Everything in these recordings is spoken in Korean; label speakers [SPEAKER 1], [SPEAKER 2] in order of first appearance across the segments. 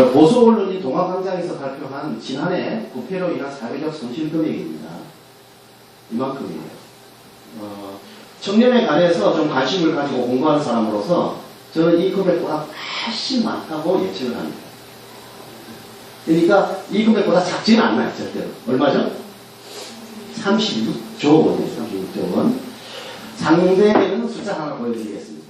[SPEAKER 1] 보수 언론인 동아광장에서 발표한 지난해 부패로 인한 사회적 손실 금액입니다. 이만큼이에요. 청년에 관해서 좀 관심을 가지고 공부하는 사람으로서 저는 이 금액보다 훨씬 많다고 예측을 합니다. 그러니까 이 금액보다 작지는 않아요, 절대로. 얼마죠? 36조 원이에요, 36조 원. 상대는 숫자 하나 보여드리겠습니다.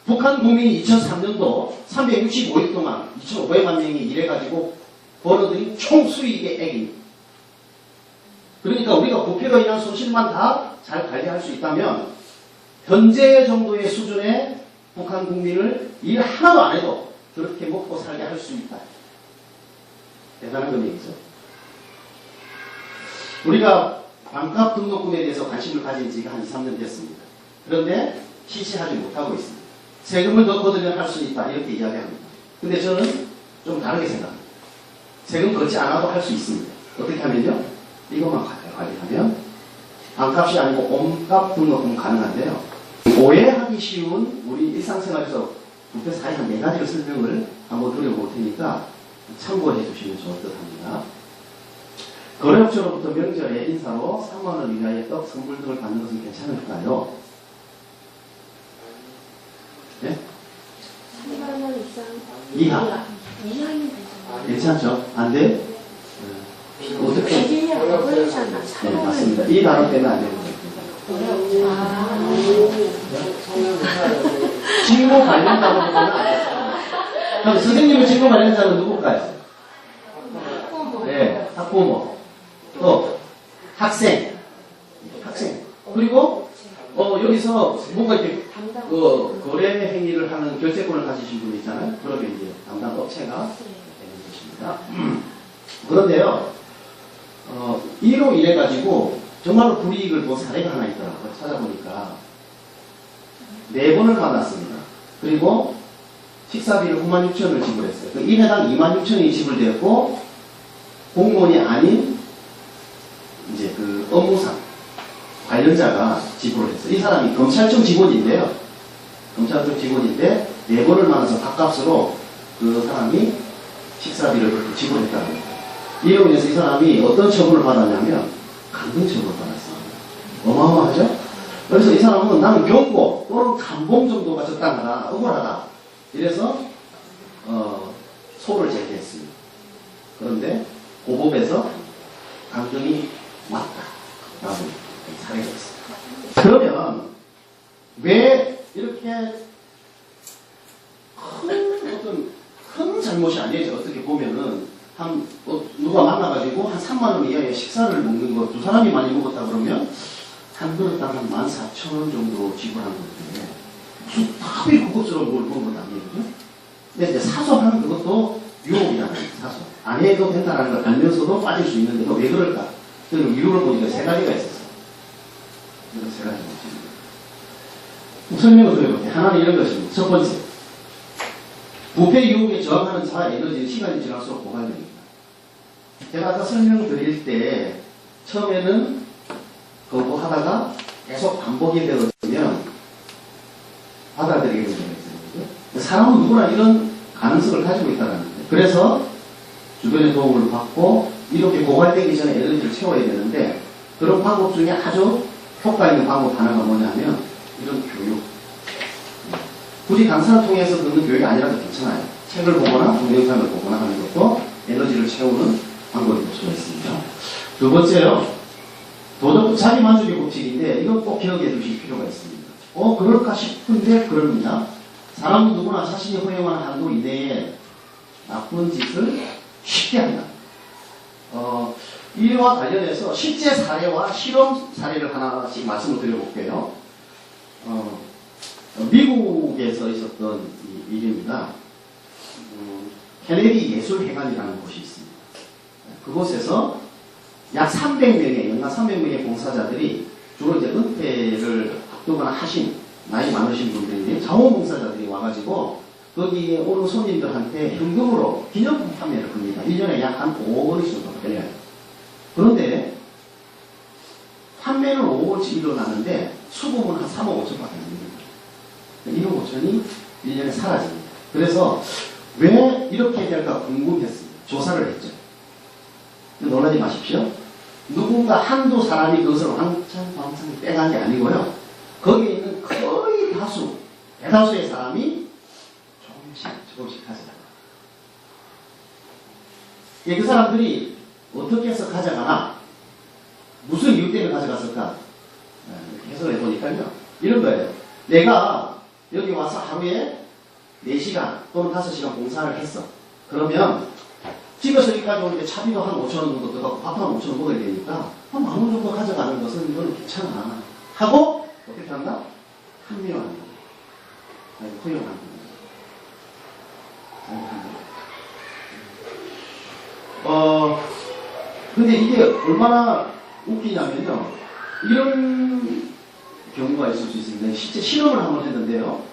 [SPEAKER 1] 북한 국민이 2003년도 365일 동안 2,500만 명이 일해가지고 벌어들인 총 수익의 액입니다. 그러니까 우리가 부패로 인한 손실만 다 잘 관리할 수 있다면 현재 정도의 수준의 북한 국민을 일 하나도 안 해도 그렇게 먹고 살게 할 수 있다. 대단한 금액이죠. 우리가 반값 등록금에 대해서 관심을 가진 지가 한 2, 3년 됐습니다. 그런데 실시하지 못하고 있습니다. 세금을 더 걷으면 할 수 있다 이렇게 이야기합니다. 근데 저는 좀 다르게 생각합니다. 세금 걷지 않아도 할 수 있습니다. 어떻게 하면요? 이것만 관리하면 반값이 아니고 온값 등록은 가능한데요. 오해하기 쉬운 우리 일상생활에서 부패 사례 한 4가지를 설명을 한번 드려볼 테니까 참고해 주시면 좋을 듯 합니다. 거래업체로부터 명절에 인사로 3만원 이하의 떡, 선물 등을 받는 것은 괜찮을까요? 네?
[SPEAKER 2] 3만원 이상
[SPEAKER 1] 이하.
[SPEAKER 2] 이하면 되잖아요.
[SPEAKER 1] 괜찮죠? 안 돼? 어떻게?
[SPEAKER 2] 기준이 안 보이잖아.
[SPEAKER 1] 네, 맞습니다. 이 단어 때문에 안 되는 거예요. 직무 관련 단어보다는 안 돼요. 그럼 선생님의 직무 관련자는 누굴까요? 네, 학부모. 또 학생. 그리고 여기서 뭔가 이렇게 거래 행위를 하는 결제권을 가지신 분이 있잖아요. 그러면 이제 담당 업체가 되는 것입니다. 그런데요, 이로 인해 가지고 정말로 불이익을 본 사례가 하나 있더라고요. 찾아보니까 4번을 만났습니다. 그리고 식사비를 96,000원을 지불했어요. 1회당 26,000원이 지불되었고 공무원이 아닌 이제 그 업무상 관련자가 지불을 했어요. 이 사람이 검찰청 직원인데요. 검찰청 직원인데 4번을 만나서 밥값으로 그 사람이 식사비를 그렇게 지불했다고 합니다. 이로 인해서 이 사람이 어떤 처분을 받았냐면 감금처분을 받았어요. 어마어마하죠? 그래서 이 사람은 나는 경고 또는 감봉 정도가 적당하다, 억울하다. 이래서 소를 제기했습니다. 그런데 고법에서 감정이 맞다라고 사례가 있습니다. 그러면 왜 이렇게 큰 잘못이 아니죠. 어떻게 보면은 누가 만나가지고 한 3만원 이하의 식사를 먹는 거, 2사람이 많이 먹었다 그러면 한 그릇당 한 14,000원 정도 지불하는 건데 무슨 답이 고급스러운 걸 먹은 건 아니에요. 근데 이제 사소한 그것도 유혹이잖아요. 사소. 안 해도 된다는 걸 알면서도 빠질 수 있는데 왜 그럴까? 그리고 이유를 보니까 3가지가 있었어요. 이런 3가지가 있습니다. 설명을 드려볼게요. 하나는 이런 것입니다. 첫 번째, 부패 유혹에 저항하는 자 에너지는 시간이 지날수록 고갈됩니다. 제가 아까 설명드릴 때 처음에는 거부하다가 계속 반복이 되어지면 받아들이게 되는 거예요. 사람은 누구나 이런 가능성을 가지고 있다는 거예요. 그래서 주변의 도움을 받고 이렇게 고갈되기 전에 에너지를 채워야 되는데 그런 방법 중에 아주 효과 있는 방법 하나가 뭐냐면 이런 교육. 굳이 강사를 통해서 듣는 교육이 아니라도 괜찮아요. 책을 보거나 동영상을 보거나 하는 것도 에너지를 채우는 방법이 될 수가 있습니다. 두 번째요. 도덕 자기만족의 법칙인데 이건 꼭 기억해 두실 필요가 있습니다. 그럴까 싶은데 그럽니다. 사람은 누구나 자신이 허용하는 한도 이내에 나쁜 짓을 쉽게 한다. 이와 관련해서 실제 사례와 실험 사례를 하나씩 말씀을 드려볼게요. 미국에서 있었던 일입니다. 케네디 예술회관이라는 곳이 있습니다. 그곳에서 약 300명의, 연간 300명의 봉사자들이 주로 이제 은퇴를 앞두거나 하신 나이 많으신 분들인데 자원봉사자들이 와가지고 거기에 오는 손님들한테 현금으로 기념품 판매를 합니다. 1년에 약 한 5억 원씩 정도 걸려요. 그런데 판매는 5억 원씩 일어나는데 수급은 한 3억 5천밖에 안 됩니다. 1억 5천이 1년에 사라집니다. 그래서 왜 이렇게 될까 궁금했습니다. 조사를 했죠. 놀라지 마십시오. 누군가 한두 사람이 그것을 왕창 빼간 게 아니고요. 거기에 있는 거의 다수, 대다수의 사람이 조금씩 가져가요. 예, 그 사람들이 어떻게 해서 가져가나, 무슨 이유 때문에 가져갔을까? 해석을 해보니까요. 이런 거예요. 내가 여기 와서 하루에 4시간 또는 5시간 공사를 했어. 그러면 집에서 여기까지 오는데 차비도 한 5,000원 정도 들어가고 밥도 한 5,000원 먹어야 되니까 한 10,000원 정도 가져가는 것은 이거는 괜찮아. 하고 어떻게 한다? 합리화하는 거예요. 아니, 허용하는 거예요. 근데 이게 얼마나 웃기냐면요. 이런 경우가 있을 수 있습니다. 실제 실험을 한번 했는데요.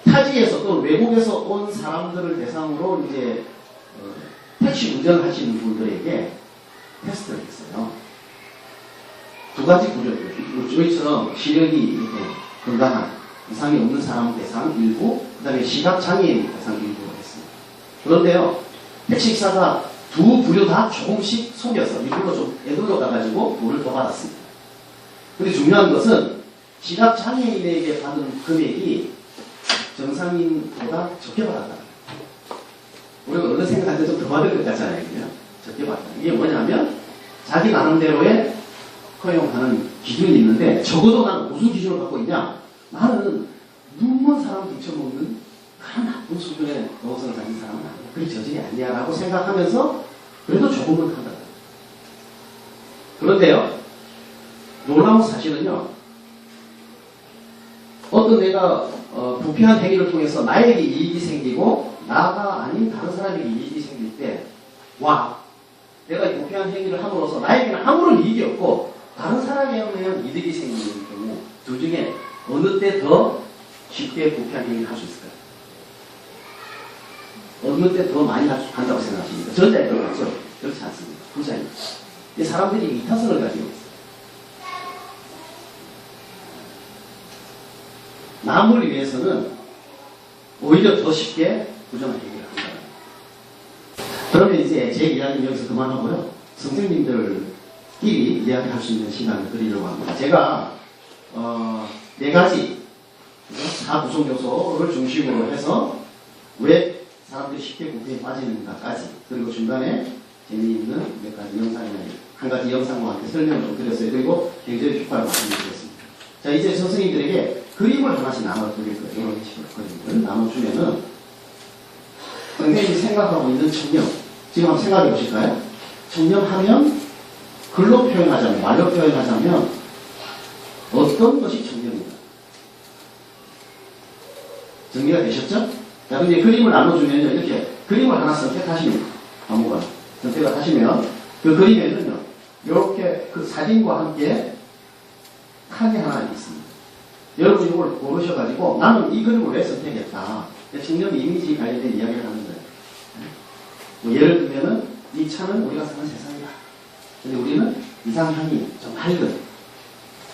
[SPEAKER 1] 타지에서 또 외국에서 온 사람들을 대상으로 이제 택시 운전을 하시는 분들에게 테스트를 했어요. 두 가지 구조예요. 저희처럼 시력이 이렇게 건강한 이상이 없는 사람 대상 일부, 그 다음에 시각장애인 대상 일부로 했습니다. 그런데요, 택시기사가 두 부류 다 조금씩 속여서 일부러 좀 애들러 가가지고 돈을 더 받았습니다. 근데 중요한 것은 시각장애인에게 받은 금액이 정상인보다 적게 받았다. 우리가 어느 생각할 때 좀 더 받을 것 같잖아요. 그냥 적게 받았다. 이게 뭐냐면 자기 나름대로의 허용하는 기준이 있는데 적어도 나는 무슨 기준을 갖고 있냐? 나는 눈먼 사람 등쳐먹는 그런 나쁜 수준의 노성을 가진 사람은 아니야. 그리 저질이 아니야 라고 생각하면서 그래도 조금은 한다. 그런데요, 놀라운 사실은요, 어떤 내가 부패한 행위를 통해서 나에게 이익이 생기고 나가 아닌 다른 사람에게 이익이 생길 때, 와, 내가 이 부패한 행위를 함으로써 나에게는 아무런 이익이 없고 다른 사람에게는 이득이 생기는 경우 둘 중에 어느 때 더 쉽게 부패한 행위를 할 수 있을까요? 어느 때 더 많이 한다고 생각하십니까? 전자일 것 같죠? 그렇지 않습니다. 후자입니다. 이 사람들이 이타성을 가지고 있어요. 남을 위해서는 오히려 더 쉽게 부정한 얘기를 한다. 그러면 이제 제 이야기는 여기서 그만하고요. 선생님들끼리 이야기할 수 있는 시간을 드리려고 합니다. 제가 4가지 4구성 요소를 중심으로 해서 왜 사람들이 쉽게 부패에 빠지는가까지, 그리고 중간에 재미있는 몇 가지 영상이나 한 가지 영상과 함께 설명을 좀 드렸어요. 그리고 굉장히 효과를 말씀드렸습니다. 자, 이제 선생님들에게 그림을 하나씩 나눠드릴 거예요. 이런 식으로 그림을 나눠주면은 선생님이 생각하고 있는 청렴, 지금 한번 생각해 보실까요? 청렴하면 글로 표현하자면, 말로 표현하자면 어떤 것이 청렴인가? 정리가 되셨죠? 자, 그럼 이제 그림을 나눠주면요, 이렇게 그림을 하나 선택하시면, 아무거나 선택을 하시면 그 그림에는요, 이렇게 그 사진과 함께 칸이 하나 있습니다. 여러분이 이걸 고르셔가지고 나는 이 그림을 왜 선택했다. 청렴 이미지 관련된 이야기를 하는 거예요. 뭐 예를 들면은 이 차는 우리가 사는 세상이다. 근데 우리는 이상향이 좀 밝은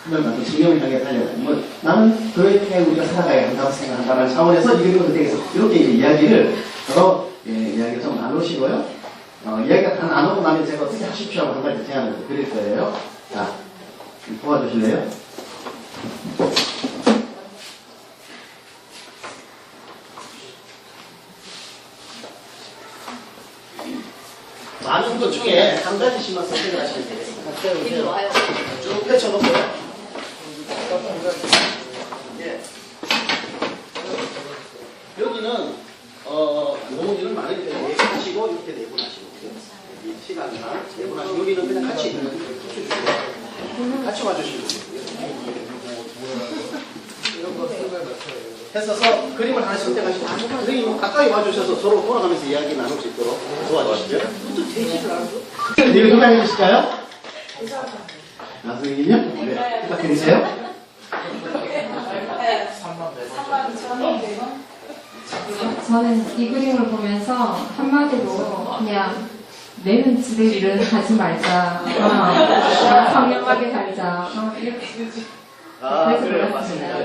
[SPEAKER 1] 하늘만큼 청렴을 향해 달려가. 뭐 나는 그렇게 우리가 살아가야 한다고 생각한다는 차원에서 이 그림을 선택해서 이렇게 이제 이야기를 서로 이야기를 좀 나누시고요. 이야기가 다 나누고 나면 제가 어떻게 하십시오 하고 한 가지 제안을 드릴 거예요. 자, 도와주실래요? 많은 것 중에 한 가지씩만 선택을 하시면 되겠습니다. 쭉 펼쳐놓고요. 예. 여기는 용어들은 많으니까 예측하시고 이렇게 내분하시고 이 시간이나 내분하시고 여기는 그냥 같이 와주시면 돼요. 이런 거 했어서 그림을 하나 선택하시고 선생님 가까이 와주셔서 서로 돌아가면서 이야기 나눌 수 있도록 도와주시죠. 또 제시를 안 하죠? 이거 누가 해주실까요? 선생님이요? 네. 부탁드리세요.
[SPEAKER 2] 저는 이 그림을 보면서 한마디로 그냥 내는 지들 일은 하지 말자. 청렴하게 살자. 이렇게.
[SPEAKER 1] 그래요. 맞습니다.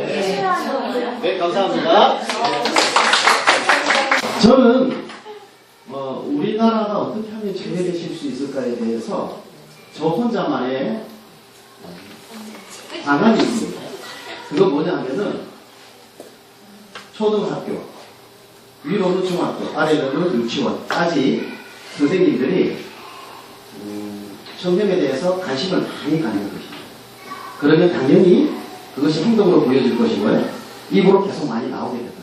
[SPEAKER 1] 네, 감사합니다. 저는 우리나라가 어떻게 하면 체계되실 수 있을까에 대해서 저 혼자만의 방안이 있습니다. 그건 뭐냐 하면은 초등학교, 위로는 중학교, 아래로는 유치원까지 선생님들이 청렴에 대해서 관심을 많이 갖는 것입니다. 그러면 당연히 그것이 행동으로 보여질 것이고요. 입으로 계속 많이 나오게 될 것입니다.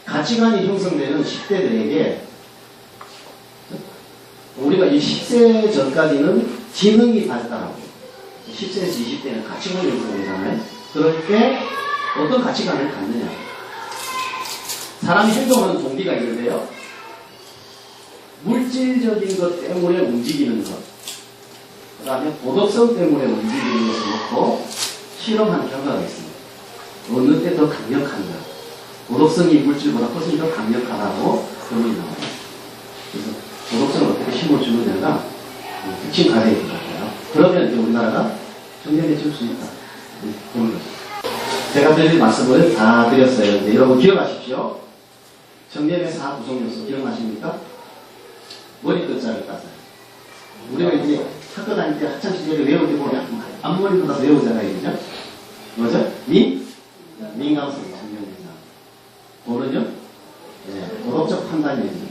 [SPEAKER 1] 가치관이 형성되는 10대들에게 우리가 이 10세 전까지는 지능이 발달하고 10세에서 20대는 가치관이 형성되잖아요. 그럴 때 어떤 가치관을 갖느냐. 사람이 행동하는 동기가 있는데요. 물질적인 것 때문에 움직이는 것, 그 다음에 도덕성 때문에 움직이는 것을 놓고 실험한 결과가 있습니다. 어느 때 더 강력한가. 도덕성이 물질보다 훨씬 더 강력하다고 결론이 나와요. 그래서 도덕성을 어떻게 심어주느냐가 핵심 과제인 것 같아요. 그러면 이제 우리나라가 청렴해질 수 있다. 그런 거죠. 제가 드린 말씀을 다 드렸어요. 이제 여러분 기억하십시오. 청렴의 4구성 요소 기억나십니까? 머리 끝자를 따서요. 우리가 이제 학교 다닐 때 학창시절에 외울 때 보면 앞머리보다 외우잖아요. 그죠? 뭐죠? 민감성, 청렴이상. 도는요? 네, 도덕적 판단력이.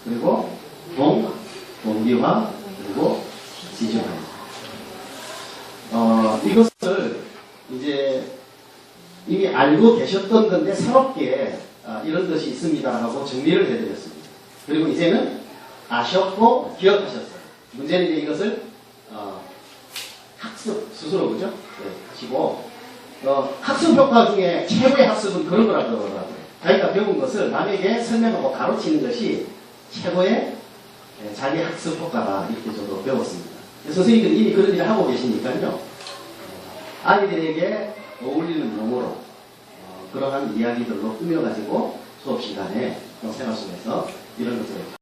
[SPEAKER 1] 그리고 동기화, 그리고 지정화. 이것을 이제 이미 알고 계셨던 건데 새롭게 이런 것이 있습니다라고 정리를 해드렸습니다. 그리고 이제는 아셨고 기억하셨어요. 문제는 이제 이것을 학습 스스로 그죠? 네, 하시고 학습 효과 중에 최고의 학습은 그런 거라고 그러더라고요. 자기가 배운 것을 남에게 설명하고 가르치는 것이 최고의 자기 학습 효과다 이렇게 저도 배웠습니다. 선생님들이 이미 그런 일을 하고 계시니까요. 아이들에게 어울리는 용어로 그러한 이야기들로 꾸며가지고 수업 시간에 생활 속에서 이런 것들을